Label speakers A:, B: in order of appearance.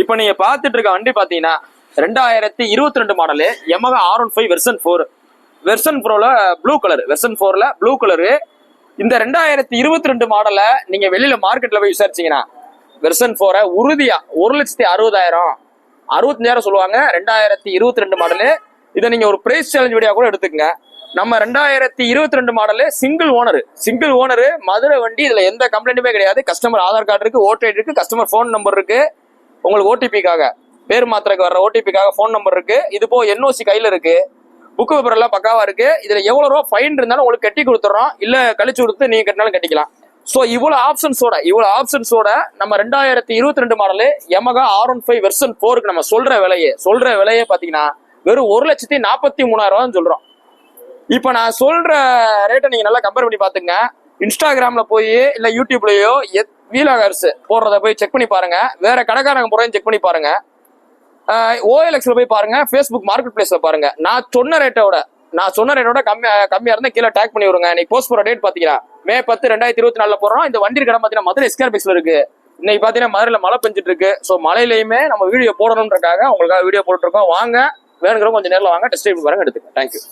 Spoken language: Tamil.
A: இப்போ நீங்க பாத்துட்டு இருக்க வண்டி பாத்தீங்கன்னா 2022 model Yamaha R15 version 4 version 4ல ப்ளூ கலர், வெர்சன் 4ல ப்ளூ கலரு. இந்த 2022 மாடல நீங்க வெளியில மார்க்கெட்ல போய் விசாரிச்சீங்கன்னா வெர்சன் 4 உறுதியா 1,60,000 65,000 சொல்லுவாங்க. 2022 மாடலு. இதை நீங்க ஒரு பிரைஸ் சேலஞ்ச் வீடியோ கூட எடுத்துக்கங்க. நம்ம 2022 மாடலு சிங்கிள் ஓனரு மதுரை வண்டி. இதுல எந்த கம்ப்ளைண்ட்டுமே கிடையாது. கஸ்டமர் ஆதார் கார்டு இருக்கு, ஓட்டர் ஐடி இருக்கு, கஸ்டமர் ஃபோன் நம்பர் இருக்கு. உங்களுக்கு ஓடிபிக்காக பேர் மாத்திரக்கு வர்ற ஓடிபிக்காக ஃபோன் நம்பர் இருக்கு. இது போ என்ஓசி கையில இருக்கு. புக்கு பேப்பர் எல்லாம் பக்காவா இருக்கு. இதுல எவ்வளவு ரூபா ஃபைன் இருந்தாலும் உங்களுக்கு கட்டி கொடுத்துறோம், இல்ல கழிச்சு கொடுத்து நீங்க கட்டினாலும் கட்டிக்கலாம். ஸோ இவ்வளவு ஆப்ஷன்ஸோட நம்ம 2022 மாடலு Yamaha R15 வெர்சன் 4க்கு நம்ம சொல்ற விலையே பாத்தீங்கன்னா வெறும் 1,43,000 சொல்றோம். இப்ப நான் சொல்ற ரேட்டை நீங்க நல்லா கம்பேர் பண்ணி பாத்துங்க. இன்ஸ்டாகிராம்ல போய் இல்ல யூடியூப்லயோ வீலாகர்ஸ் போடுறத போய் செக் பண்ணி பாருங்க. வேற கடைக்காரங்க போறதையும் செக் பண்ணி பாருங்க. OLXல போய் பாருங்க, ஃபேஸ்புக் மார்க்கெட் பிளேஸ்ல பாருங்க. நான் சொன்ன ரேட்டோட கம்மியா இருந்தா கீழே டேக் பண்ணி விடுங்க. இன்னைக்கு போஸ்ட் போற டேட் பாத்தீங்கன்னா May 10, 2024 போடுறோம். இந்த வண்டி கடை பாத்தீங்கன்னா மதுரை SKRBXல இருக்கு. இன்னைக்கு பாத்தீங்கன்னா மதுரையில மழை பெஞ்சிட்டு இருக்கு. ஸோ மழையிலயுமே நம்ம வீடியோ போடணும்ன்றக்காக உங்களுக்காக வீடியோ போட்டுருக்கோம். வாங்க, வேணுங்கிறவங்க கொஞ்சம் நேரில் வாங்க, டெஸ்ட் ட்ரைவ் பாருங்க, எடுத்துக்கோங்க. தேங்க்யூ.